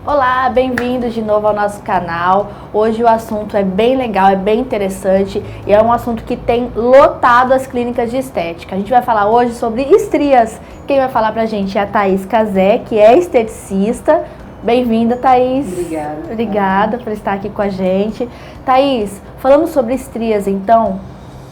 Olá, bem-vindos de novo ao nosso canal. Hoje o assunto é bem legal, é bem interessante e é um assunto que tem lotado as clínicas de estética. A gente vai falar hoje sobre estrias. Quem vai falar pra gente é a Thaís Cazé, que é esteticista. Bem-vinda, Thaís. Obrigada. Obrigada por estar aqui com a gente. Thaís, falando sobre estrias então,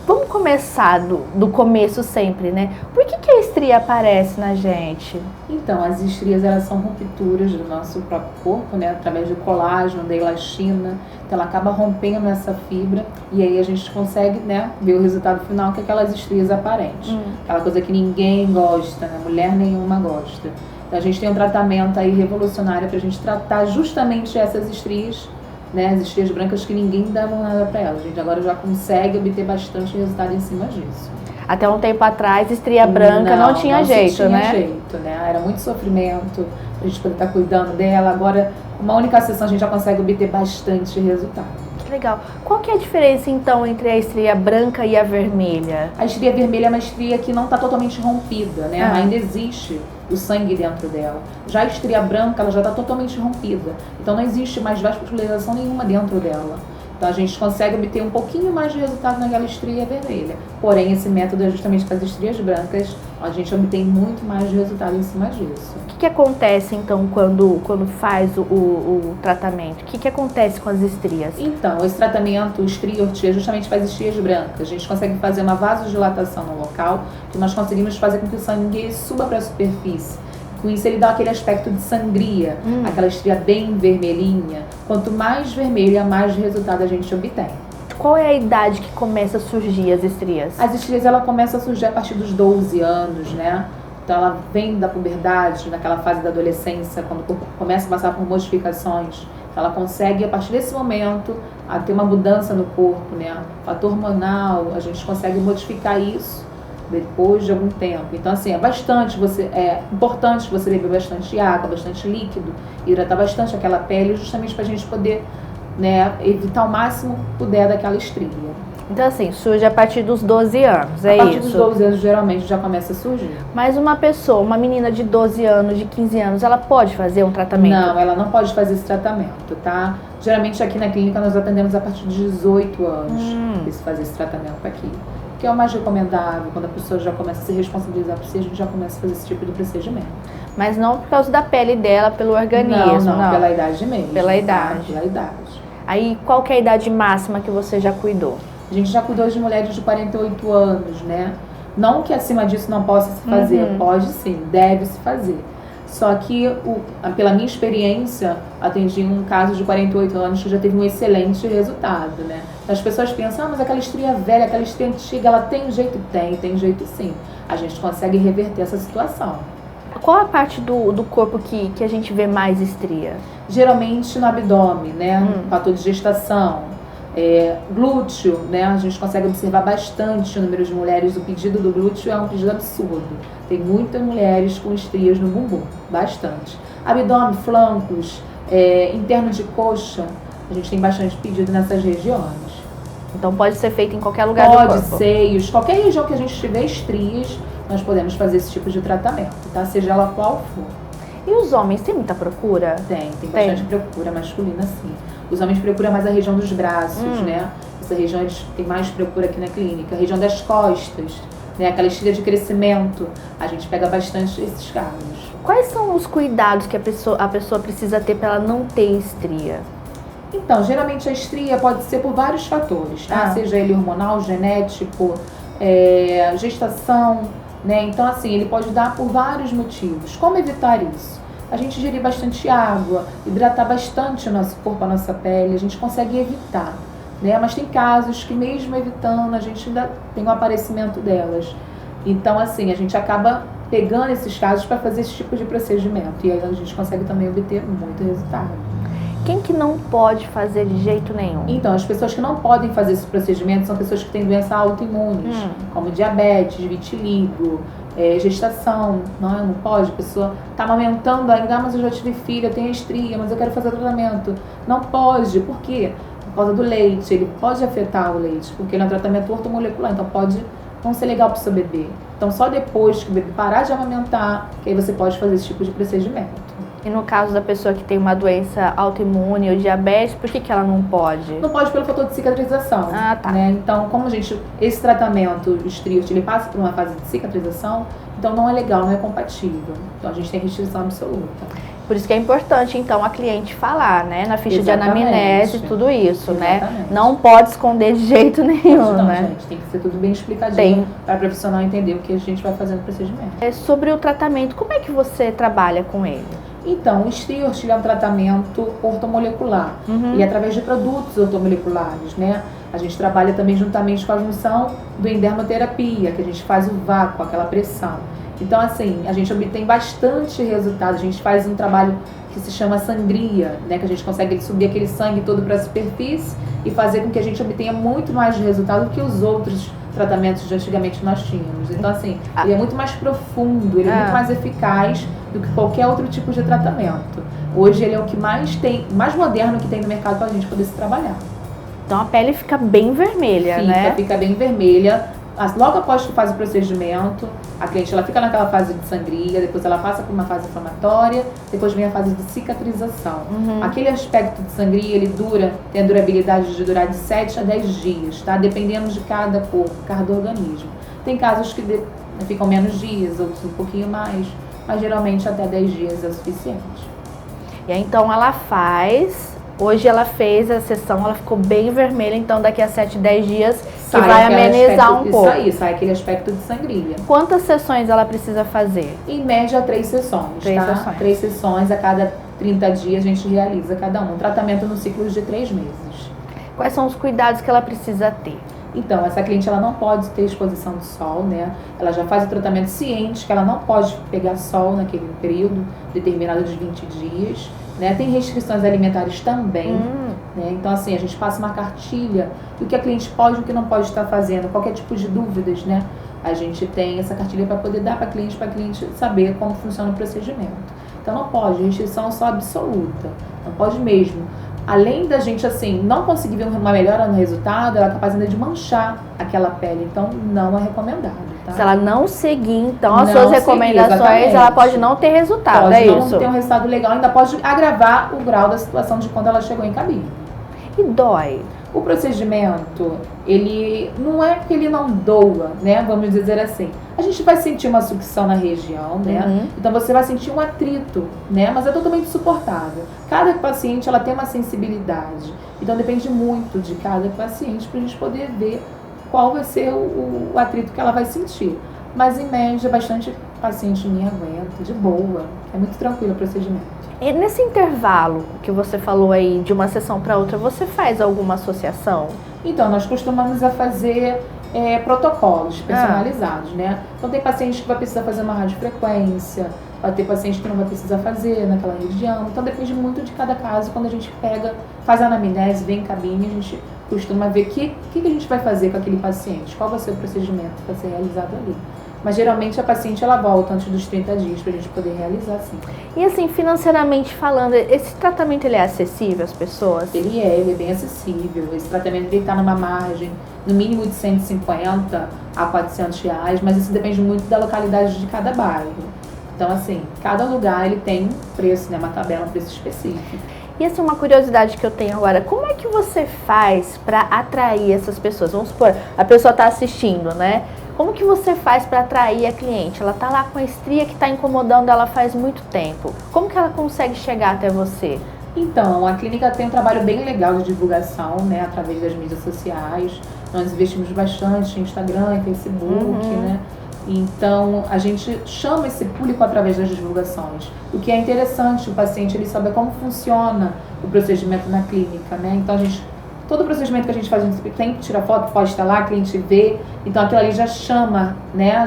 vamos começar do começo sempre, né? Por que a estria aparece na gente? Então, as estrias, elas são rupturas do nosso próprio corpo, né? Através do colágeno, da elastina. Então, ela acaba rompendo essa fibra e aí a gente consegue, né, ver o resultado final, que é aquelas estrias aparentes. Aquela coisa que ninguém gosta, né? Mulher nenhuma gosta. Então, a gente tem um tratamento aí revolucionário pra gente tratar justamente essas estrias, né, as estrias brancas que ninguém dava nada para elas. A gente agora já consegue obter bastante resultado em cima disso. Até um tempo atrás, estria branca não tinha jeito, né? Não tinha jeito, né? Era muito sofrimento, a gente poder estar cuidando dela. Agora, uma única sessão a gente já consegue obter bastante resultado. Que legal. Qual que é a diferença, então, entre a estria branca e a vermelha? A estria vermelha é uma estria que não está totalmente rompida, né? Ainda existe o sangue dentro dela. Já a estria branca, ela já está totalmente rompida. Então não existe mais vascularização nenhuma dentro dela. Então a gente consegue obter um pouquinho mais de resultado naquela estria vermelha. Porém, esse método é justamente para as estrias brancas, a gente obtém muito mais de resultado em cima disso. O que acontece, então, quando faz o tratamento? O que acontece com as estrias? Então, esse tratamento, o estria-ortia, justamente faz estrias brancas. A gente consegue fazer uma vasodilatação no local, que nós conseguimos fazer com que o sangue suba para a superfície. Com isso ele dá aquele aspecto de sangria, aquela estria bem vermelhinha. Quanto mais vermelha, mais resultado a gente obtém. Qual é a idade que começa a surgir as estrias? As estrias, ela começa a surgir a partir dos 12 anos, né? Então ela vem da puberdade, naquela fase da adolescência, quando o corpo começa a passar por modificações. Ela consegue, a partir desse momento, a ter uma mudança no corpo, né? Fator hormonal, a gente consegue modificar isso depois de algum tempo. Então, assim, é importante você beber bastante água, bastante líquido, hidratar bastante aquela pele, justamente para a gente poder, né, evitar o máximo que puder daquela estria. Então, assim, surge a partir dos 12 anos, é isso? A partir dos 12 anos, geralmente, já começa a surgir. Mas uma pessoa, uma menina de 12 anos, de 15 anos, ela pode fazer um tratamento? Não, ela não pode fazer esse tratamento, tá? Geralmente, aqui na clínica, nós atendemos a partir de 18 anos fazer esse tratamento aqui. Que é o mais recomendável, quando a pessoa já começa a se responsabilizar por si, a gente já começa a fazer esse tipo de procedimento. Mas não por causa da pele dela, pelo organismo, não. Pela idade mesmo. Pela idade. Tá? Pela idade. Aí, qual que é a idade máxima que você já cuidou? A gente já cuidou de mulheres de 48 anos, né? Não que acima disso não possa se fazer, pode sim, deve se fazer. Só que, pela minha experiência, atendi um caso de 48 anos que já teve um excelente resultado, né? As pessoas pensam, mas aquela estria velha, aquela estria antiga, ela tem jeito? Tem jeito sim. A gente consegue reverter essa situação. Qual a parte do corpo que a gente vê mais estria? Geralmente no abdômen, né? Fator de gestação. Glúteo, né? A gente consegue observar bastante o número de mulheres. O pedido do glúteo é um pedido absurdo. Tem muitas mulheres com estrias no bumbum, bastante. Abdômen, flancos, interno de coxa, a gente tem bastante pedido nessas regiões. Então pode ser feito em qualquer lugar do corpo? Pode, seios, qualquer região que a gente tiver estrias, nós podemos fazer esse tipo de tratamento, tá? Seja ela qual for. E os homens, tem muita procura? Tem bastante procura masculina, sim. Os homens procuram mais a região dos braços, né? Essa região eles têm mais procura aqui na clínica. A região das costas, né? Aquela estria de crescimento. A gente pega bastante esses casos. Quais são os cuidados que a pessoa precisa ter para ela não ter estria? Então, geralmente a estria pode ser por vários fatores, tá? Seja ele hormonal, genético, gestação, né? Então, assim, ele pode dar por vários motivos. Como evitar isso? A gente ingerir bastante água, hidratar bastante o nosso corpo, a nossa pele, a gente consegue evitar, né? Mas tem casos que mesmo evitando, a gente ainda tem o aparecimento delas. Então, assim, a gente acaba pegando esses casos para fazer esse tipo de procedimento. E aí a gente consegue também obter muito resultado. Quem que não pode fazer de jeito nenhum? Então, as pessoas que não podem fazer esse procedimento são pessoas que têm doença autoimunes, como diabetes, vitiligo, gestação, não pode, a pessoa está amamentando ainda, mas eu já tive filho, eu tenho estria, mas eu quero fazer tratamento. Não pode, por quê? Por causa do leite, ele pode afetar o leite, porque ele é um tratamento ortomolecular, então pode não ser legal para o seu bebê. Então só depois que o bebê parar de amamentar, que aí você pode fazer esse tipo de procedimento. E no caso da pessoa que tem uma doença autoimune ou diabetes, por que ela não pode? Não pode pelo fator de cicatrização. Ah, tá. Né? Então, como esse tratamento, o Striot, ele passa por uma fase de cicatrização, então não é legal, não é compatível. Então a gente tem restrição absoluta. Por isso que é importante, então, a cliente falar, né? Na ficha Exatamente. de anamnese, tudo isso, Exatamente. né? Não pode esconder de jeito nenhum, Não, né? gente, tem que ser tudo bem explicadinho para o profissional entender o que a gente vai fazer no procedimento. Sobre o tratamento, como é que você trabalha com ele? Então, o Striot é um tratamento ortomolecular e através de produtos ortomoleculares, né? A gente trabalha também juntamente com a junção do endermoterapia, que a gente faz o vácuo, aquela pressão. Então, assim, a gente obtém bastante resultado. A gente faz um trabalho que se chama sangria, né? Que a gente consegue subir aquele sangue todo para a superfície e fazer com que a gente obtenha muito mais de resultado do que os outros tratamentos de antigamente nós tínhamos. Então, assim, ele é muito mais profundo, ele é muito mais eficaz do que qualquer outro tipo de tratamento. Hoje ele é o que mais moderno que tem no mercado para a gente poder se trabalhar. Então a pele fica bem vermelha, né? Fica bem vermelha. Logo após que faz o procedimento, a cliente ela fica naquela fase de sangria, depois ela passa por uma fase inflamatória, depois vem a fase de cicatrização. Aquele aspecto de sangria, ele tem a durabilidade de durar de 7 a 10 dias, tá? Dependendo de cada corpo, cada organismo. Tem casos que ficam menos dias, outros um pouquinho mais, mas geralmente até 10 dias é o suficiente. E aí, então ela faz... Hoje ela fez a sessão, ela ficou bem vermelha, então daqui a 7, 10 dias que vai amenizar um pouco. Isso aí, sai aquele aspecto de sangria. Quantas sessões ela precisa fazer? Em média, 3 sessões, 3 sessões a cada 30 dias a gente realiza cada um. Tratamento no ciclo de 3 meses. Quais são os cuidados que ela precisa ter? Então, essa cliente ela não pode ter exposição do sol, né? Ela já faz o tratamento ciente que ela não pode pegar sol naquele período determinado de 20 dias. Né? Tem restrições alimentares também, né? Então assim, a gente passa uma cartilha do que a cliente pode e o que não pode estar fazendo, qualquer tipo de dúvidas, né? A gente tem essa cartilha para poder dar para a cliente saber como funciona o procedimento. Então não pode, restrição só absoluta, não pode mesmo. Além da gente assim, não conseguir ver uma melhora no resultado, ela é capaz ainda de manchar aquela pele, então não é recomendado. Tá? Se ela não seguir, então, as suas recomendações, ela pode não ter resultado, pode é não isso? ter um resultado legal, ainda pode agravar o grau da situação de quando ela chegou em cabine. E dói? O procedimento, ele não é que ele não doa, né? Vamos dizer assim. A gente vai sentir uma sucção na região, né? Então você vai sentir um atrito, né? Mas é totalmente suportável. Cada paciente, ela tem uma sensibilidade. Então depende muito de cada paciente para a gente poder ver qual vai ser o atrito que ela vai sentir. Mas em média, bastante paciente minha aguenta, de boa. É muito tranquilo o procedimento. E nesse intervalo que você falou aí, de uma sessão para outra, você faz alguma associação? Então, nós costumamos fazer protocolos personalizados, né? Então, tem paciente que vai precisar fazer uma radiofrequência, vai ter paciente que não vai precisar fazer naquela região. Então, depende muito de cada caso. Quando a gente faz a anamnese, vem em cabine, a gente costuma ver o que a gente vai fazer com aquele paciente, qual vai ser o procedimento que vai ser realizado ali. Mas geralmente a paciente ela volta antes dos 30 dias para a gente poder realizar, sim. E assim, financeiramente falando, esse tratamento ele é acessível às pessoas? Ele é bem acessível. Esse tratamento está numa margem no mínimo de 150 a 400 reais, mas isso depende muito da localidade de cada bairro. Então assim, cada lugar ele tem um preço, né, uma tabela, um preço específico. E assim, uma curiosidade que eu tenho agora, como é que você faz para atrair essas pessoas? Vamos supor, a pessoa está assistindo, né? Como que você faz para atrair a cliente? Ela está lá com a estria que está incomodando ela faz muito tempo. Como que ela consegue chegar até você? Então, a clínica tem um trabalho bem legal de divulgação, né, através das mídias sociais. Nós investimos bastante em Instagram, em Facebook, né? Então, a gente chama esse público através das divulgações. O que é interessante, o paciente ele saber como funciona o procedimento na clínica, né? Então, todo o procedimento que a gente faz, a gente tem que tirar foto, pode estar lá, a cliente vê. Então, aquilo ali já chama, né?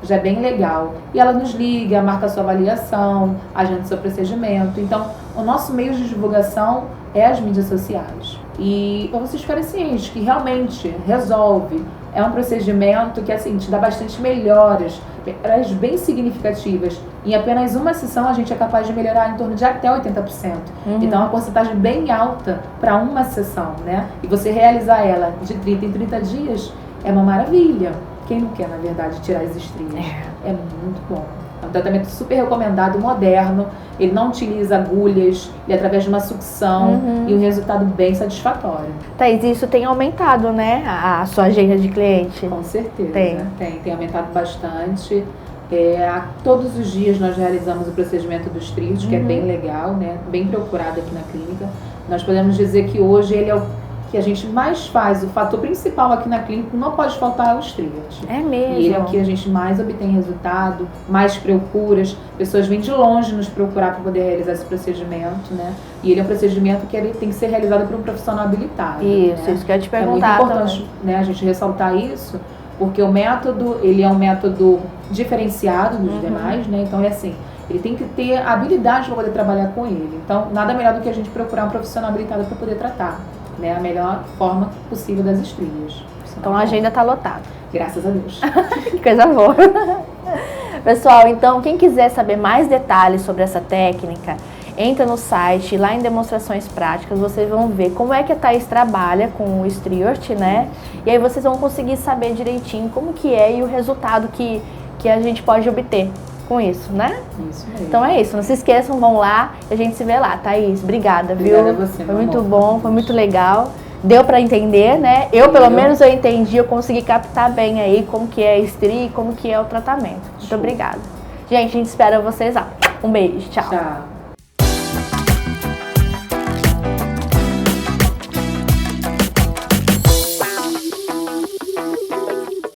Já é bem legal. E ela nos liga, marca a sua avaliação, agenda o seu procedimento. Então, o nosso meio de divulgação é as mídias sociais. E para vocês ficarem cientes que realmente resolve. É um procedimento que, assim, te dá bastante melhoras bem significativas. Em apenas uma sessão, a gente é capaz de melhorar em torno de até 80%. Então, é uma porcentagem bem alta para uma sessão, né? E você realizar ela de 30 em 30 dias é uma maravilha. Quem não quer, na verdade, tirar as estrias? É muito bom. É um tratamento super recomendado, moderno. Ele não utiliza agulhas, ele é através de uma sucção e um resultado bem satisfatório. Thaís, isso tem aumentado, né, a sua agenda de cliente? Com certeza. Tem aumentado bastante. Todos os dias nós realizamos o procedimento dos trios, que é bem legal, né? Bem procurado aqui na clínica. Nós podemos dizer que hoje ele é o que a gente mais faz, o fator principal aqui na clínica, não pode faltar os trios. É mesmo? E ele é o que a gente mais obtém resultado, mais procuras. Pessoas vêm de longe nos procurar para poder realizar esse procedimento, né? E ele é um procedimento que ele tem que ser realizado por um profissional habilitado. Isso, né? isso que eu ia te perguntar. É muito importante, né, a gente ressaltar isso, porque o método, ele é um método diferenciado dos demais, né? Então é assim, ele tem que ter habilidade para poder trabalhar com ele. Então, nada melhor do que a gente procurar um profissional habilitado para poder tratar, né, a melhor forma possível das estrias. Então a agenda está lotada. Graças a Deus. Que coisa boa. Pessoal, então quem quiser saber mais detalhes sobre essa técnica, entra no site, lá em demonstrações práticas, vocês vão ver como é que a Thaís trabalha com o Striort, né? E aí vocês vão conseguir saber direitinho como que é e o resultado que a gente pode obter com isso, né? Isso mesmo. Então é isso, não se esqueçam, vão lá e a gente se vê lá. Thaís, obrigada, viu? Obrigada a você, foi muito amor. bom, foi muito legal. Deu pra entender, né? Pelo menos eu entendi, eu consegui captar bem aí como que é a estria e como que é o tratamento. Muito obrigada. Gente, a gente espera vocês lá. Um beijo, tchau. Tchau.